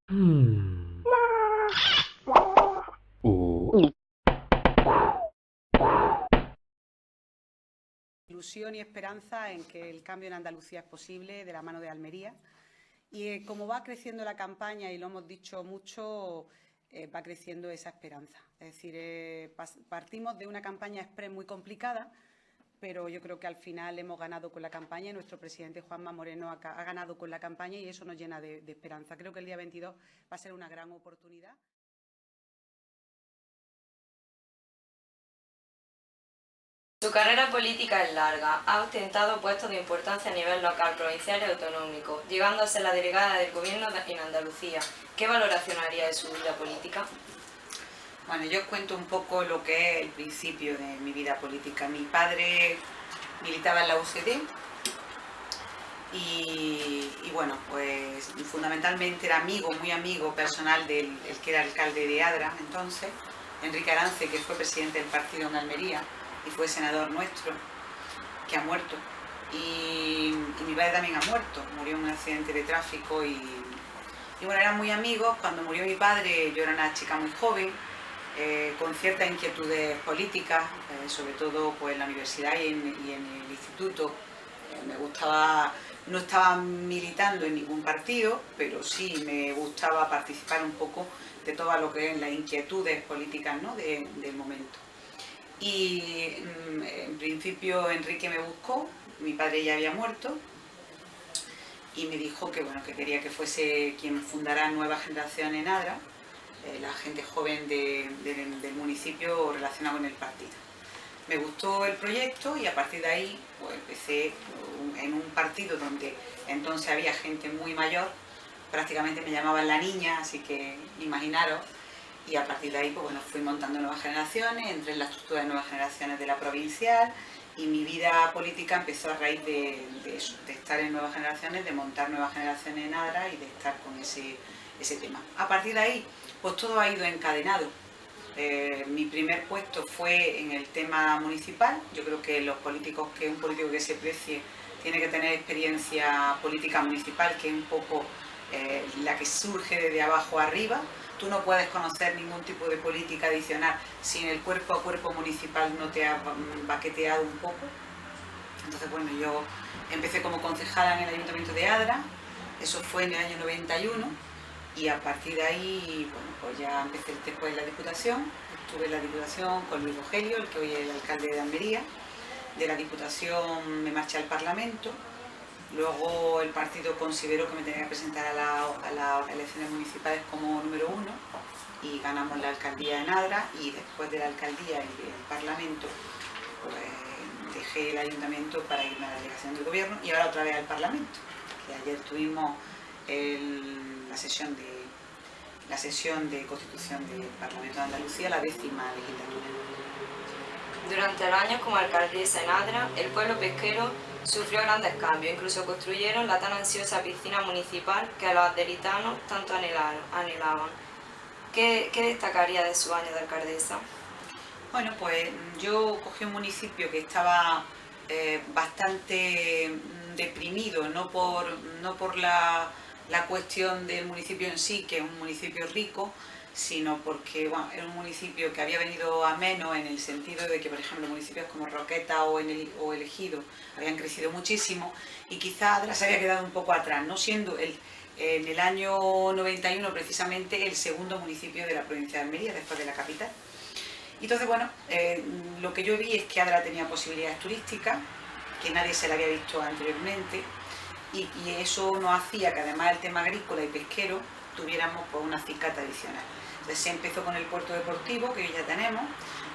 Hmm. Ilusión y esperanza en que el cambio en Andalucía es posible de la mano de Almería. Y como va creciendo la campaña, y lo hemos dicho mucho, va creciendo esa esperanza. Es decir, partimos de una campaña express muy complicada, pero yo creo que al final hemos ganado con la campaña y nuestro presidente Juanma Moreno ha ganado con la campaña y eso nos llena de esperanza. Creo que el día 22 va a ser una gran oportunidad. Su carrera política es larga, ha ostentado puestos de importancia a nivel local, provincial y autonómico, llegando a ser la delegada del Gobierno en Andalucía. ¿Qué valoración haría de su vida política? Bueno, yo os cuento un poco lo que es el principio de mi vida política. Mi padre militaba en la UCD y bueno, pues fundamentalmente era amigo, muy amigo personal del el que era alcalde de Adra entonces, Enrique Arance, que fue presidente del partido en Almería y fue senador nuestro, que ha muerto. Y mi padre también ha muerto, murió en un accidente de tráfico y bueno, eran muy amigos. Cuando murió mi padre yo era una chica muy joven, con ciertas inquietudes políticas, sobre todo pues, en la universidad y en el instituto. Me gustaba, no estaba militando en ningún partido, pero sí me gustaba participar un poco de todo lo que es las inquietudes políticas, ¿no? del momento. Y en principio Enrique me buscó, mi padre ya había muerto, y me dijo que, bueno, que quería que fuese quien fundara Nueva Generación en Adra, la gente joven del municipio relacionada con el partido. Me gustó el proyecto y a partir de ahí pues, empecé en un partido donde entonces había gente muy mayor, prácticamente me llamaban la niña, así que imaginaros, y a partir de ahí pues, bueno, fui montando Nuevas Generaciones, entré en la estructura de Nuevas Generaciones de la provincial y mi vida política empezó a raíz de eso, de estar en Nuevas Generaciones, de montar Nuevas Generaciones en Adra y de estar con ese tema. A partir de ahí pues todo ha ido encadenado. Mi primer puesto fue en el tema municipal. Yo creo que los políticos, que un político que se precie tiene que tener experiencia política municipal, que es un poco la que surge desde abajo arriba. Tú no puedes conocer ningún tipo de política adicional si en el cuerpo a cuerpo municipal no te ha baqueteado un poco. Entonces, bueno, yo empecé como concejala en el Ayuntamiento de Adra, eso fue en el año 91, y a partir de ahí, bueno, pues ya empecé después en la Diputación. Estuve en la Diputación con Luis Rogelio, el que hoy es el alcalde de Almería. De la Diputación me marché al Parlamento. Luego el partido consideró que me tenía que presentar a las elecciones municipales como número 1 y ganamos la alcaldía en Adra, y después de la alcaldía y del Parlamento pues dejé el ayuntamiento para irme a la delegación del gobierno y ahora otra vez al Parlamento, que ayer tuvimos la sesión de constitución del Parlamento de Andalucía, la 10ª legislatura. Durante los años como alcaldesa en Adra, el pueblo pesquero sufrió grandes cambios, incluso construyeron la tan ansiosa piscina municipal que los aderitanos tanto anhelaban. ¿Qué destacaría de su año de alcaldesa? Bueno, pues yo cogí un municipio que estaba bastante deprimido, no por la cuestión del municipio en sí, que es un municipio rico, sino porque bueno, era un municipio que había venido a menos en el sentido de que, por ejemplo, municipios como Roqueta o El Ejido habían crecido muchísimo y quizá Adra se había quedado un poco atrás, no siendo en el año 91 precisamente el segundo municipio de la provincia de Almería, después de la capital. Y entonces, bueno, lo que yo vi es que Adra tenía posibilidades turísticas, que nadie se la había visto anteriormente, y eso nos hacía que además del tema agrícola y pesquero tuviéramos pues, una acicate adicional. Entonces se empezó con el puerto deportivo, que hoy ya tenemos,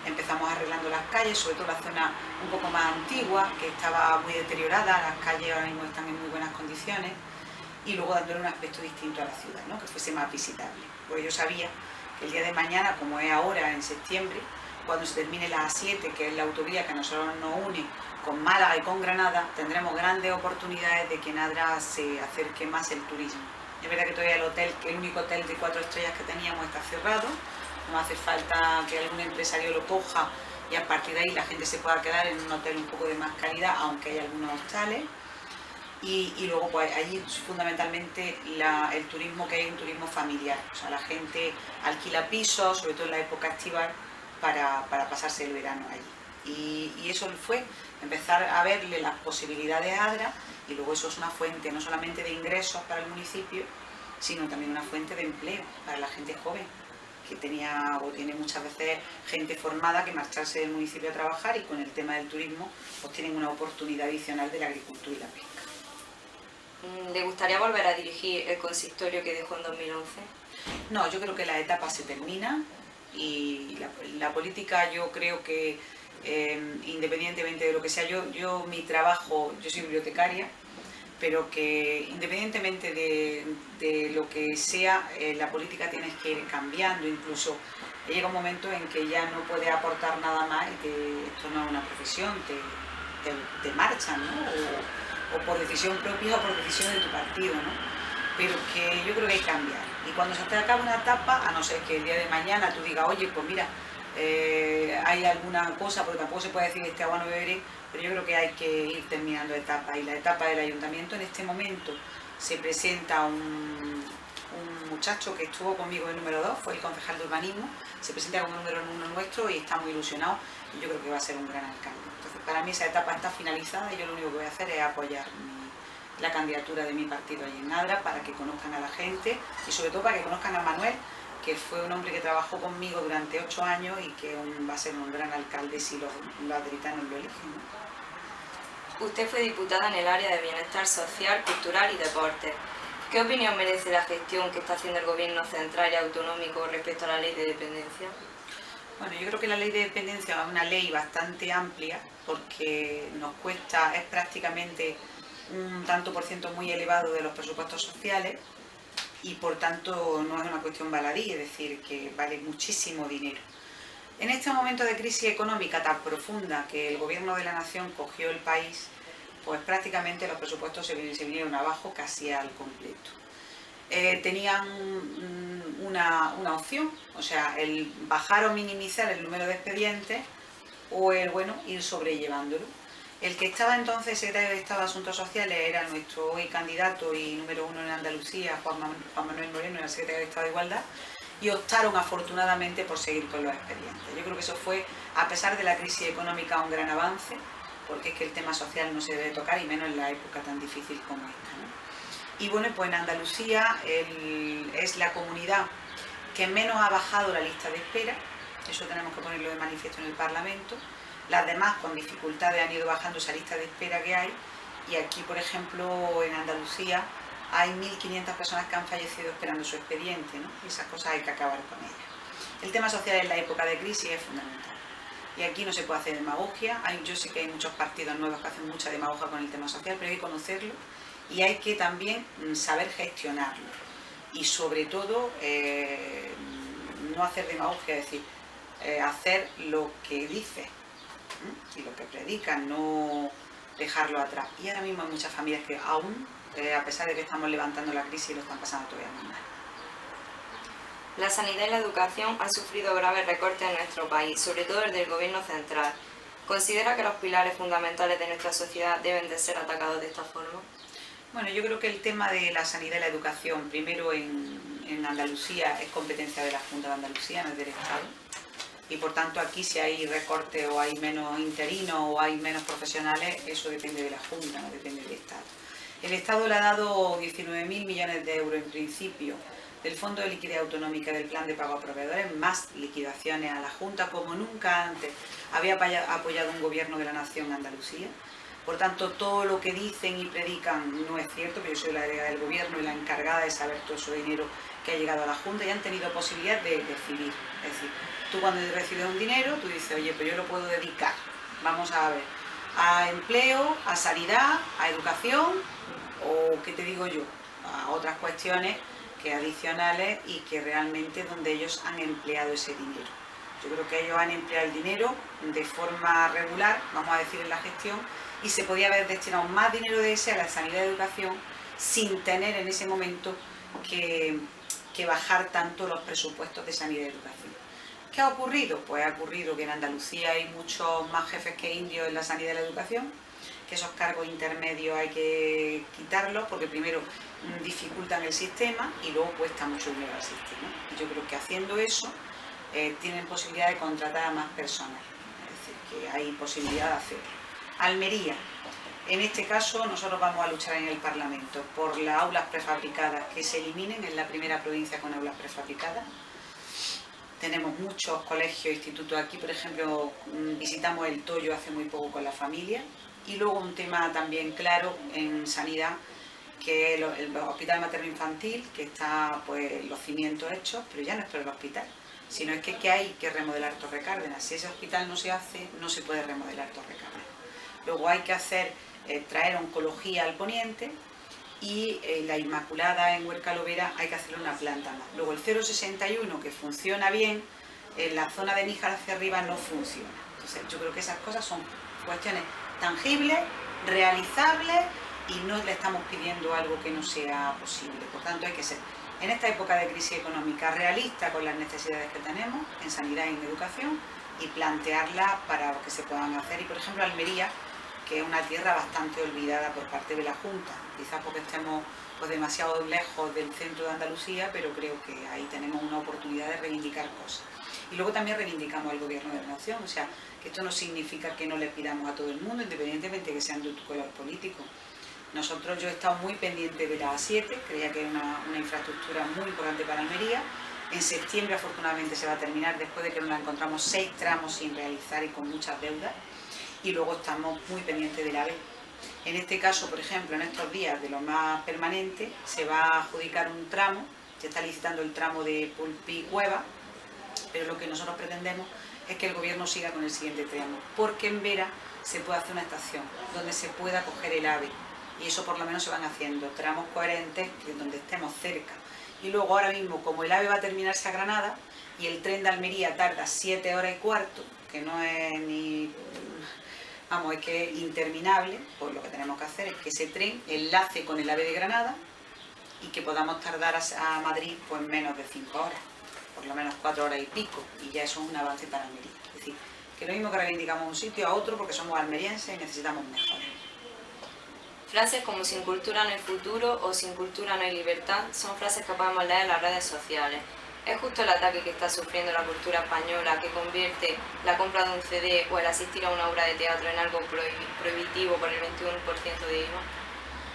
empezamos arreglando las calles, sobre todo la zona un poco más antigua, que estaba muy deteriorada, las calles ahora mismo están en muy buenas condiciones, y luego dándole un aspecto distinto a la ciudad, ¿no? Que fuese más visitable. Porque yo sabía que el día de mañana, como es ahora en septiembre, cuando se termine la A7, que es la autovía que a nosotros nos une con Málaga y con Granada, tendremos grandes oportunidades de que en Adra se acerque más el turismo. Es verdad que todavía el hotel, que el único hotel de 4 estrellas que teníamos, está cerrado, no hace falta que algún empresario lo coja y a partir de ahí la gente se pueda quedar en un hotel un poco de más calidad, aunque hay algunos hostales. y luego pues allí fundamentalmente el turismo, que hay un turismo familiar, o sea, la gente alquila pisos, sobre todo en la época estival, para pasarse el verano allí. Y eso fue empezar a verle las posibilidades a Adra, y luego eso es una fuente no solamente de ingresos para el municipio, sino también una fuente de empleo para la gente joven, que tenía o tiene muchas veces gente formada que marcharse del municipio a trabajar, y con el tema del turismo pues tienen una oportunidad adicional de la agricultura y la pesca. ¿Le gustaría volver a dirigir el consistorio que dejó en 2011? No, yo creo que la etapa se termina, y la política, yo creo que independientemente de lo que sea, mi trabajo, yo soy bibliotecaria, pero que independientemente de lo que sea, la política tienes que ir cambiando. Incluso llega un momento en que ya no puedes aportar nada más, y esto no es una profesión, te marchan, ¿no? O por decisión propia o por decisión de tu partido, ¿no? Pero que yo creo que hay que cambiar. Y cuando se te acaba una etapa, a no ser que el día de mañana tú digas, oye, pues mira, hay alguna cosa, porque tampoco se puede decir este agua no beberé, pero yo creo que hay que ir terminando etapas. Y la etapa del ayuntamiento, en este momento se presenta un muchacho que estuvo conmigo en número 2, fue el concejal de urbanismo, se presenta como número 1 nuestro y está muy ilusionado, y yo creo que va a ser un gran alcalde. Entonces, para mí esa etapa está finalizada, y yo lo único que voy a hacer es apoyar la candidatura de mi partido allí en Adra, para que conozcan a la gente, y sobre todo para que conozcan a Manuel, que fue un hombre que trabajó conmigo durante 8 años y que va a ser un gran alcalde si los adritanos lo eligen, ¿no? Usted fue diputada en el área de Bienestar Social, Cultural y Deporte. ¿Qué opinión merece la gestión que está haciendo el Gobierno central y autonómico respecto a la ley de dependencia? Bueno, yo creo que la ley de dependencia es una ley bastante amplia, porque nos cuesta, es prácticamente un tanto por ciento muy elevado de los presupuestos sociales, y por tanto no es una cuestión baladí, es decir, que vale muchísimo dinero. En este momento de crisis económica tan profunda que el Gobierno de la Nación cogió el país, pues prácticamente los presupuestos se vinieron abajo casi al completo. Tenían una opción, o sea, el bajar o minimizar el número de expedientes, o el, ir sobrellevándolo. El que estaba entonces secretario de Estado de Asuntos Sociales era nuestro hoy candidato y número 1 en Andalucía, Juan Manuel Moreno, era el secretario de Estado de Igualdad, y optaron afortunadamente por seguir con los expedientes. Yo creo que eso fue, a pesar de la crisis económica, un gran avance, porque es que el tema social no se debe tocar, y menos en la época tan difícil como esta, ¿no? Y bueno, pues en Andalucía es la comunidad que menos ha bajado la lista de espera, eso tenemos que ponerlo de manifiesto en el Parlamento. Las demás con dificultades han ido bajando esa lista de espera que hay, y aquí, por ejemplo, en Andalucía hay 1.500 personas que han fallecido esperando su expediente, ¿no? Y esas cosas hay que acabar con ellas. El tema social en la época de crisis es fundamental, y aquí no se puede hacer demagogia. Yo sé que hay muchos partidos nuevos que hacen mucha demagogia con el tema social, pero hay que conocerlo y hay que también saber gestionarlo, y sobre todo no hacer demagogia, es decir, hacer lo que dice y lo que predican, no dejarlo atrás. Y ahora mismo hay muchas familias que aún, a pesar de que estamos levantando la crisis, lo están pasando todavía muy mal. La sanidad y la educación han sufrido graves recortes en nuestro país, sobre todo el del Gobierno central. ¿Considera que los pilares fundamentales de nuestra sociedad deben de ser atacados de esta forma? Bueno, yo creo que el tema de la sanidad y la educación, primero en Andalucía, es competencia de la Junta de Andalucía, no es del Estado. Y por tanto aquí, si hay recortes o hay menos interinos o hay menos profesionales, eso depende de la Junta, no depende del Estado. El Estado le ha dado 19.000 millones de euros en principio del Fondo de Liquidez Autonómica del Plan de Pago a Proveedores, más liquidaciones a la Junta, como nunca antes había apoyado un Gobierno de la Nación Andalucía. Por tanto, todo lo que dicen y predican no es cierto, pero yo soy la delegada del Gobierno y la encargada de saber todo ese dinero que ha llegado a la Junta, y han tenido posibilidad de decidir. Es decir, tú cuando recibes un dinero, tú dices, oye, pues yo lo puedo dedicar, vamos a ver, a empleo, a sanidad, a educación, o, ¿qué te digo yo?, a otras cuestiones que adicionales, y que realmente donde ellos han empleado ese dinero. Yo creo que ellos han empleado el dinero de forma regular, vamos a decir, en la gestión, y se podía haber destinado más dinero de ese a la sanidad y educación, sin tener en ese momento que bajar tanto los presupuestos de sanidad y educación. ¿Qué ha ocurrido? Pues ha ocurrido que en Andalucía hay muchos más jefes que indios en la sanidad y la educación, que esos cargos intermedios hay que quitarlos porque primero dificultan el sistema y luego cuesta mucho dinero al sistema. Y yo creo que haciendo eso tienen posibilidad de contratar a más personas, es decir, que hay posibilidad de hacerlo. Almería. En este caso nosotros vamos a luchar en el Parlamento por las aulas prefabricadas que se eliminen, es la primera provincia con aulas prefabricadas. Tenemos muchos colegios e institutos aquí, por ejemplo, visitamos el Toyo hace muy poco con la familia. Y luego un tema también claro en sanidad, que es el hospital materno-infantil, que está pues los cimientos hechos, pero ya no es por el hospital, sino es que hay que remodelar Torre Cárdenas. Si ese hospital no se hace, no se puede remodelar Torre Cárdenas. Luego hay que hacer, traer oncología al poniente y la Inmaculada en Huerca Lovera hay que hacerle una planta más. Luego el 061, que funciona bien, en la zona de Níjar hacia arriba no funciona. Entonces yo creo que esas cosas son cuestiones tangibles, realizables y no le estamos pidiendo algo que no sea posible. Por tanto hay que ser, en esta época de crisis económica, realista con las necesidades que tenemos en sanidad y en educación y plantearlas para que se puedan hacer. Y por ejemplo Almería, que es una tierra bastante olvidada por parte de la Junta, quizás porque estemos pues, demasiado lejos del centro de Andalucía, pero creo que ahí tenemos una oportunidad de reivindicar cosas. Y luego también reivindicamos al Gobierno de la Nación, o sea, que esto no significa que no le pidamos a todo el mundo, independientemente de que sean de tu color político. Nosotros, yo he estado muy pendiente de la A7, creía que era una infraestructura muy importante para Almería. En septiembre afortunadamente se va a terminar, después de que nos encontramos 6 tramos sin realizar y con muchas deudas. Y luego estamos muy pendientes del AVE. En este caso, por ejemplo, en estos días de lo más permanente, se va a adjudicar un tramo, se está licitando el tramo de Pulpí-Cueva, pero lo que nosotros pretendemos es que el Gobierno siga con el siguiente tramo, porque en Vera se puede hacer una estación donde se pueda coger el AVE, y eso por lo menos se van haciendo tramos coherentes donde estemos cerca. Y luego ahora mismo, como el AVE va a terminarse a Granada, y el tren de Almería tarda 7 horas y cuarto, que no es ni... Vamos, es que es interminable, pues lo que tenemos que hacer es que ese tren enlace con el AVE de Granada y que podamos tardar a Madrid pues menos de 5 horas, por lo menos 4 horas y pico, y ya eso es un avance para Almería. Es decir, que lo mismo que reivindicamos un sitio a otro porque somos almerienses y necesitamos mejor. Frases como sin cultura no hay futuro o sin cultura no hay libertad son frases que podemos leer en las redes sociales. ¿Es justo el ataque que está sufriendo la cultura española que convierte la compra de un CD o el asistir a una obra de teatro en algo prohibitivo por el 21% de IVA?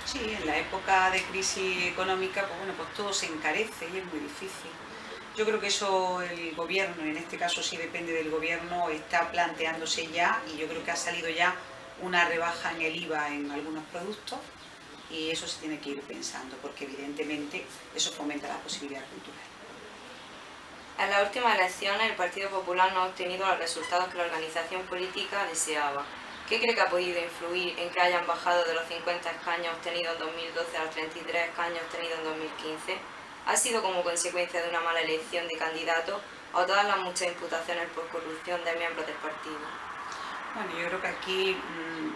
Sí, en la época de crisis económica, pues bueno, pues todo se encarece y es muy difícil. Yo creo que eso el Gobierno, y en este caso sí depende del Gobierno, está planteándose ya, y yo creo que ha salido ya una rebaja en el IVA en algunos productos, y eso se tiene que ir pensando, porque evidentemente eso fomenta la posibilidad cultural. En las últimas elecciones el Partido Popular no ha obtenido los resultados que la organización política deseaba. ¿Qué cree que ha podido influir en que hayan bajado de los 50 escaños obtenidos en 2012 a los 33 escaños obtenidos en 2015? ¿Ha sido como consecuencia de una mala elección de candidatos o todas las muchas imputaciones por corrupción de miembros del partido? Bueno, yo creo que aquí,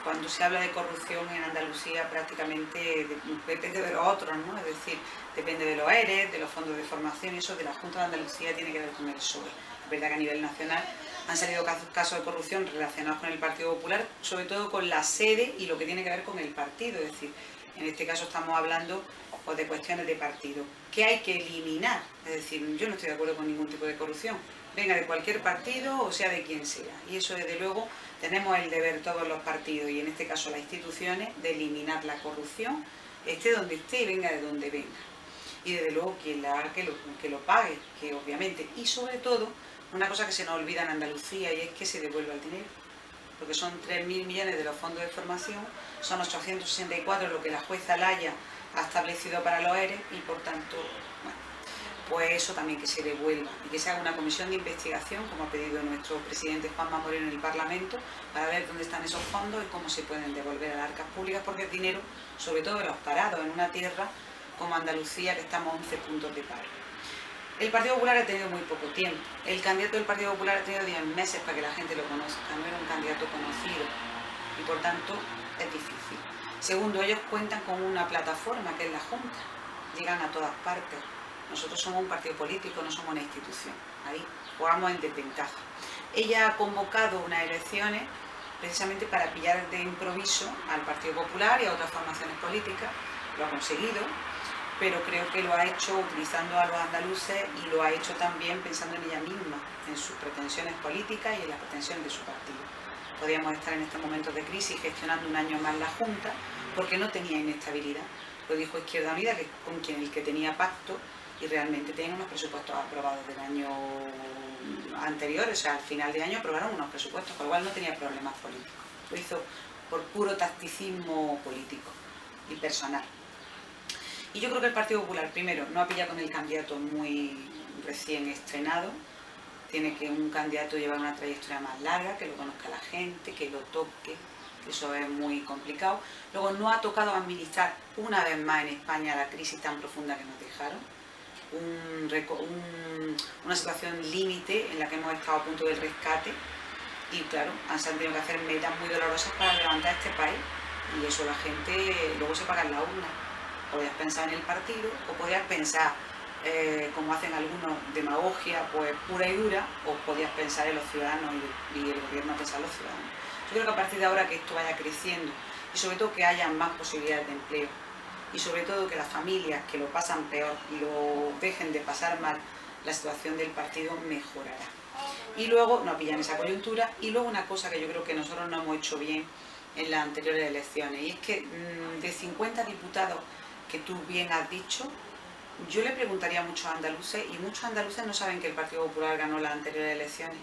cuando se habla de corrupción en Andalucía, prácticamente depende de los otros, ¿no? Es decir, depende de los ERE, de los fondos de formación, y eso de la Junta de Andalucía tiene que ver con el PSOE. Es verdad que a nivel nacional han salido casos de corrupción relacionados con el Partido Popular, sobre todo con la sede y lo que tiene que ver con el partido. Es decir, en este caso estamos hablando pues, de cuestiones de partido. ¿Qué hay que eliminar? Es decir, yo no estoy de acuerdo con ningún tipo de corrupción, venga de cualquier partido o sea de quien sea. Y eso, desde luego, tenemos el deber todos los partidos, y en este caso las instituciones, de eliminar la corrupción, esté donde esté y venga de donde venga. Y desde luego quien la haga que lo pague, que obviamente, y sobre todo, una cosa que se nos olvida en Andalucía, y es que se devuelva el dinero. Porque son 3.000 millones de los fondos de formación, son 864 lo que la jueza Laya ha establecido para los ERE, y por tanto, bueno, pues eso también que se devuelva y que se haga una comisión de investigación, como ha pedido nuestro presidente Juanma Moreno en el Parlamento, para ver dónde están esos fondos y cómo se pueden devolver a las arcas públicas, porque es dinero, sobre todo de los parados, en una tierra como Andalucía, que estamos a 11 puntos de paro. El Partido Popular ha tenido muy poco tiempo. El candidato del Partido Popular ha tenido 10 meses para que la gente lo conozca, no era un candidato conocido y por tanto es difícil. Segundo, ellos cuentan con una plataforma que es la Junta, llegan a todas partes. Nosotros somos un partido político, no somos una institución, ahí jugamos en desventaja. Ella ha convocado unas elecciones precisamente para pillar de improviso al Partido Popular y a otras formaciones políticas. Lo ha conseguido, pero creo que lo ha hecho utilizando a los andaluces y lo ha hecho también pensando en ella misma, en sus pretensiones políticas y en las pretensiones de su partido. Podíamos estar en estos momentos de crisis gestionando un año más la Junta porque no tenía inestabilidad. Lo dijo Izquierda Unida, que es con quien el que tenía pacto, y realmente tenían unos presupuestos aprobados del año anterior, o sea, al final de año aprobaron unos presupuestos, con lo cual no tenía problemas políticos. Lo hizo por puro tacticismo político y personal. Y yo creo que el Partido Popular, primero, no ha pillado con el candidato muy recién estrenado. Tiene que un candidato llevar una trayectoria más larga, que lo conozca la gente, que lo toque, que eso es muy complicado. Luego, no ha tocado administrar una vez más en España la crisis tan profunda que nos dejaron. Una situación límite en la que hemos estado a punto del rescate y claro, se han tenido que hacer medidas muy dolorosas para levantar este país y eso la gente luego se paga en la urna. Podías pensar en el partido o podías pensar, como hacen algunos, demagogia pues pura y dura, o podías pensar en los ciudadanos y el gobierno pensar en los ciudadanos. Yo creo que a partir de ahora que esto vaya creciendo y sobre todo que haya más posibilidades de empleo y sobre todo que las familias que lo pasan peor lo dejen de pasar mal, la situación del partido mejorará. Y luego no pillan esa coyuntura. Y luego una cosa que yo creo que nosotros no hemos hecho bien en las anteriores elecciones, y es que de 50 diputados que tú bien has dicho, yo le preguntaría a muchos andaluces, y muchos andaluces no saben que el Partido Popular ganó las anteriores elecciones.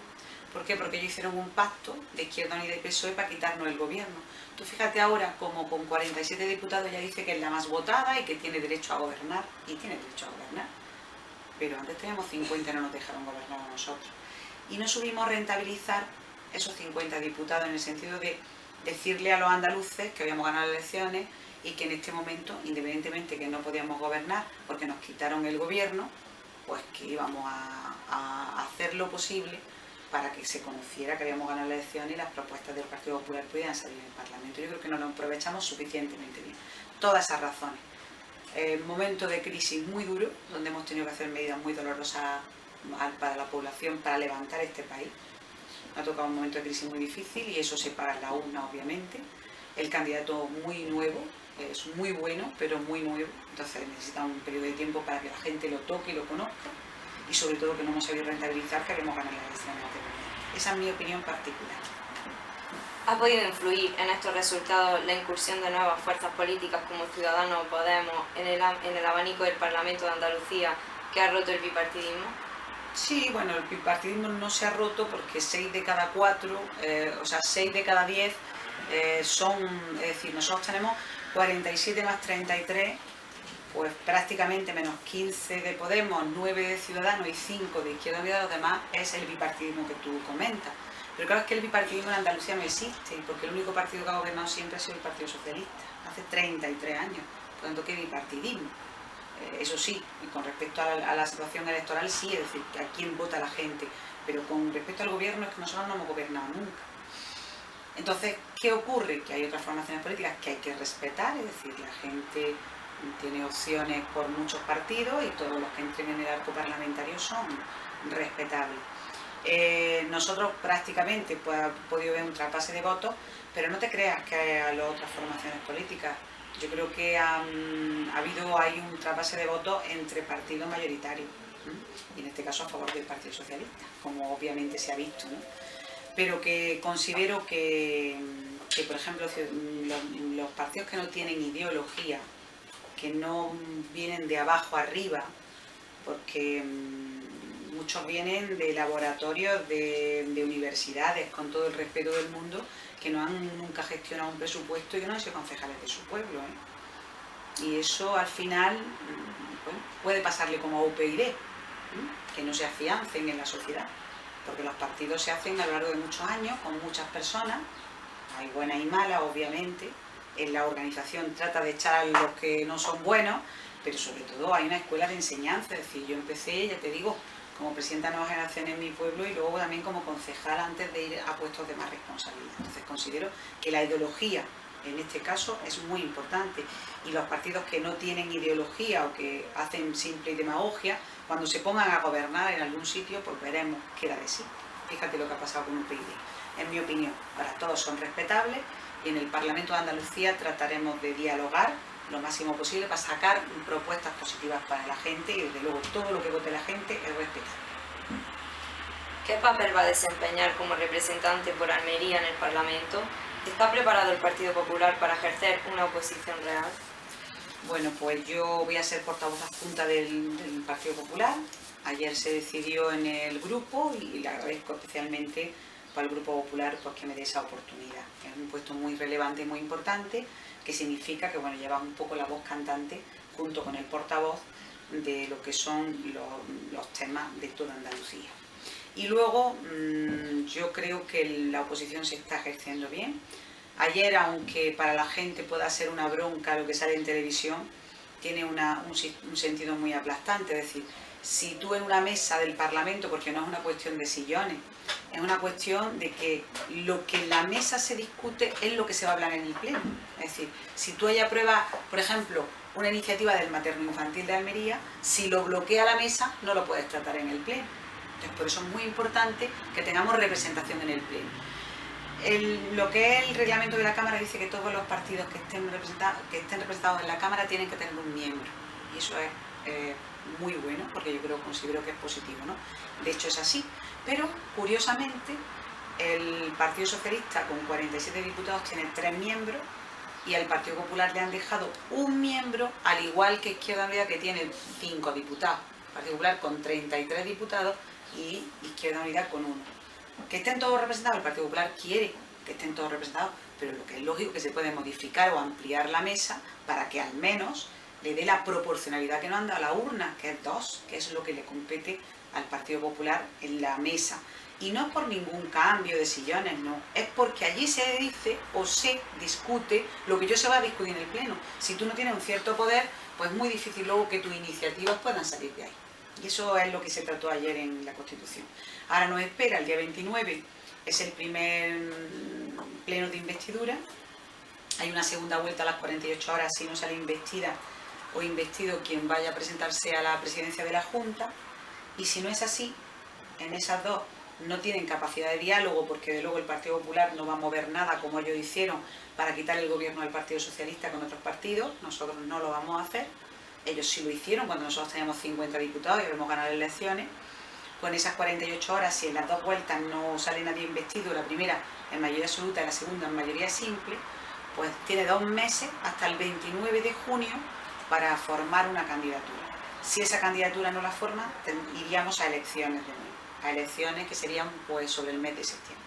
¿Por qué? Porque ellos hicieron un pacto de Izquierda Unida y PSOE para quitarnos el gobierno. Tú fíjate ahora como con 47 diputados ya dice que es la más votada y que tiene derecho a gobernar, y tiene derecho a gobernar. Pero antes teníamos 50 y no nos dejaron gobernar a nosotros. Y no subimos a rentabilizar esos 50 diputados en el sentido de decirle a los andaluces que habíamos ganado las elecciones y que en este momento, independientemente que no podíamos gobernar porque nos quitaron el gobierno, pues que íbamos a hacer lo posible para que se conociera que habíamos ganado las elecciones y las propuestas del Partido Popular pudieran salir en el Parlamento. Yo creo que no lo aprovechamos suficientemente bien. Todas esas razones. Momento de crisis muy duro, donde hemos tenido que hacer medidas muy dolorosas para la población, para levantar este país. Nos ha tocado un momento de crisis muy difícil y eso se paga en la urna, obviamente. El candidato muy nuevo, es muy bueno, pero muy nuevo, entonces necesita un periodo de tiempo para que la gente lo toque y lo conozca, y sobre todo que no hemos sabido rentabilizar que habíamos ganado las elecciones anteriormente. Esa es mi opinión particular. ¿Ha podido influir en estos resultados la incursión de nuevas fuerzas políticas como Ciudadanos o Podemos en el abanico del Parlamento de Andalucía que ha roto el bipartidismo? Sí, bueno, el bipartidismo no se ha roto porque 6 de cada 4, o sea, 6 de cada 10 son, es decir, nosotros tenemos 47 más 33, pues prácticamente menos 15 de Podemos, 9 de Ciudadanos y 5 de Izquierda Unida, los demás es el bipartidismo que tú comentas. Pero claro, es que el bipartidismo en Andalucía no existe, porque el único partido que ha gobernado siempre ha sido el Partido Socialista, hace 33 años, por lo tanto, ¿qué bipartidismo? Eso sí, con respecto a la situación electoral sí, es decir, a quién vota la gente, pero con respecto al gobierno es que nosotros no hemos gobernado nunca. Entonces, ¿qué ocurre? Que hay otras formaciones políticas que hay que respetar, es decir, la gente tiene opciones por muchos partidos y todos los que entren en el arco parlamentario son respetables. Nosotros prácticamente pues, hemos podido ver un traspase de votos, pero no te creas que a las otras formaciones políticas. Yo creo que ha habido ahí un traspase de votos entre partidos mayoritarios, y en este caso a favor del Partido Socialista, como obviamente se ha visto, ¿no? Pero que considero que por ejemplo, los partidos que no tienen ideología, que no vienen de abajo arriba, porque muchos vienen de laboratorios de universidades, con todo el respeto del mundo, que no han nunca gestionado un presupuesto y que no han sido concejales de su pueblo, ¿eh? Y eso al final bueno, puede pasarle como a UPyD, que no se afiancen en la sociedad, porque los partidos se hacen a lo largo de muchos años, con muchas personas, hay buenas y malas obviamente, en la organización trata de echar a los que no son buenos, pero sobre todo hay una escuela de enseñanza, es decir, yo empecé, ya te digo, como presidenta de Nuevas Generaciones en mi pueblo y luego también como concejal antes de ir a puestos de más responsabilidad. Entonces considero que la ideología en este caso es muy importante y los partidos que no tienen ideología o que hacen simple demagogia, cuando se pongan a gobernar en algún sitio, pues veremos qué da de sí. Fíjate lo que ha pasado con UPyD, en mi opinión. Ahora, todos son respetables y en el Parlamento de Andalucía trataremos de dialogar lo máximo posible para sacar propuestas positivas para la gente y desde luego todo lo que vote la gente es respetable. ¿Qué papel va a desempeñar como representante por Almería en el Parlamento? ¿Está preparado el Partido Popular para ejercer una oposición real? Bueno, pues yo voy a ser portavoz adjunta del Partido Popular. Ayer se decidió en el grupo y le agradezco especialmente al Grupo Popular pues, que me dé esa oportunidad. Es un puesto muy relevante y muy importante, que significa que bueno, lleva un poco la voz cantante junto con el portavoz de lo que son los temas de toda Andalucía. Y luego yo creo que la oposición se está ejerciendo bien. Ayer, aunque para la gente pueda ser una bronca lo que sale en televisión, tiene un sentido muy aplastante. Es decir, si tú en una mesa del Parlamento, porque no es una cuestión de sillones, es una cuestión de que lo que en la mesa se discute es lo que se va a hablar en el pleno. Es decir, si tú ahí apruebas, por ejemplo, una iniciativa del materno-infantil de Almería, si lo bloquea la mesa, no lo puedes tratar en el pleno. Entonces, por eso es muy importante que tengamos representación en el pleno. Lo que es el reglamento de la Cámara dice que todos los partidos que estén representados en la Cámara tienen que tener un miembro. Y eso es muy bueno, porque yo considero que es positivo, ¿no? De hecho es así. Pero, curiosamente, el Partido Socialista con 47 diputados tiene 3 miembros y al Partido Popular le han dejado un miembro, al igual que Izquierda Unida, que tiene 5 diputados. El Partido Popular con 33 diputados y Izquierda Unida con 1. Que estén todos representados, el Partido Popular quiere que estén todos representados, pero lo que es lógico es que se puede modificar o ampliar la mesa para que al menos le dé la proporcionalidad que nos han dado a la urna, que es 2, que es lo que le compete al Partido Popular en la mesa. Y no es por ningún cambio de sillones, no, es porque allí se dice o se discute lo que yo se va a discutir en el Pleno. Si tú no tienes un cierto poder, pues es muy difícil luego que tus iniciativas puedan salir de ahí. Y eso es lo que se trató ayer en la Constitución. Ahora nos espera, el día 29 es el primer pleno de investidura. Hay una segunda vuelta a las 48 horas si no sale investida o investido quien vaya a presentarse a la presidencia de la Junta. Y si no es así, en esas dos no tienen capacidad de diálogo porque de luego el Partido Popular no va a mover nada como ellos hicieron para quitar el gobierno al Partido Socialista con otros partidos. Nosotros no lo vamos a hacer. Ellos sí lo hicieron cuando nosotros teníamos 50 diputados y habíamos ganado las elecciones. Con esas 48 horas, si en las dos vueltas no sale nadie investido, la primera en mayoría absoluta y la segunda en mayoría simple, pues tiene 2 meses hasta el 29 de junio para formar una candidatura. Si esa candidatura no la forma, iríamos a elecciones de nuevo, a elecciones que serían pues sobre el mes de septiembre.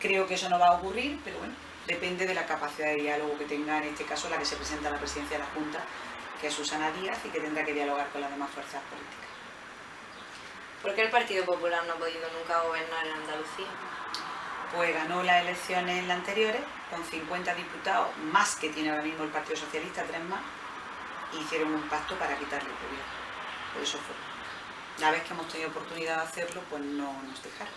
Creo que eso no va a ocurrir, pero bueno, depende de la capacidad de diálogo que tenga en este caso la que se presenta a la presidencia de la Junta, que es Susana Díaz y que tendrá que dialogar con las demás fuerzas políticas. ¿Por qué el Partido Popular no ha podido nunca gobernar en Andalucía? Pues ganó las elecciones anteriores con 50 diputados, más que tiene ahora mismo el Partido Socialista, 3 más, y hicieron un pacto para quitarle el gobierno. Por eso fue. La vez que hemos tenido oportunidad de hacerlo, pues no nos dejaron.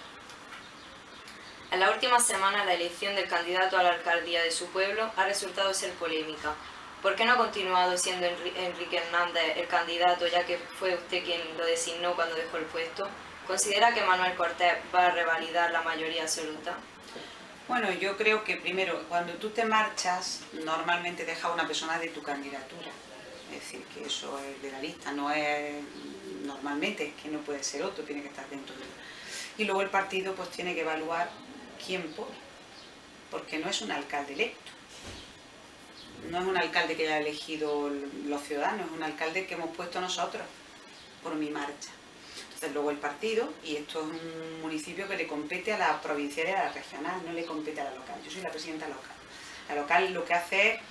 En la última semana la elección del candidato a la alcaldía de su pueblo ha resultado ser polémica. ¿Por qué no ha continuado siendo Enrique Hernández el candidato, ya que fue usted quien lo designó cuando dejó el puesto? ¿Considera que Manuel Cortés va a revalidar la mayoría absoluta? Bueno, yo creo que primero, cuando tú te marchas, normalmente deja a una persona de tu candidatura. Es decir, que eso es de la lista, no es normalmente, es que no puede ser otro, tiene que estar dentro de él. Y luego el partido pues tiene que evaluar quién pone, porque no es un alcalde electo. No es un alcalde que haya elegido los ciudadanos, es un alcalde que hemos puesto nosotros por mi marcha. Entonces luego el partido, y esto es un municipio que le compete a la provincial y a la regional, no le compete a la local. Yo soy la presidenta local. La local lo que hace es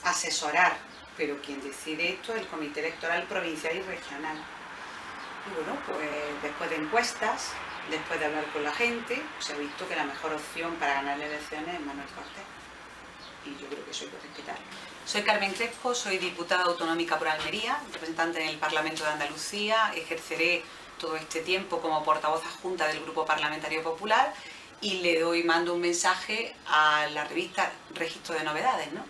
asesorar, pero quien decide esto es el comité electoral provincial y regional. Y bueno, pues después de encuestas, después de hablar con la gente, se ha visto que la mejor opción para ganar las elecciones es Manuel Cortés. Y yo creo que eso hay que respetar. Soy Carmen Crespo, soy diputada autonómica por Almería, representante en el Parlamento de Andalucía, ejerceré todo este tiempo como portavoz adjunta del Grupo Parlamentario Popular y mando un mensaje a la revista Registro de Novedades, ¿no?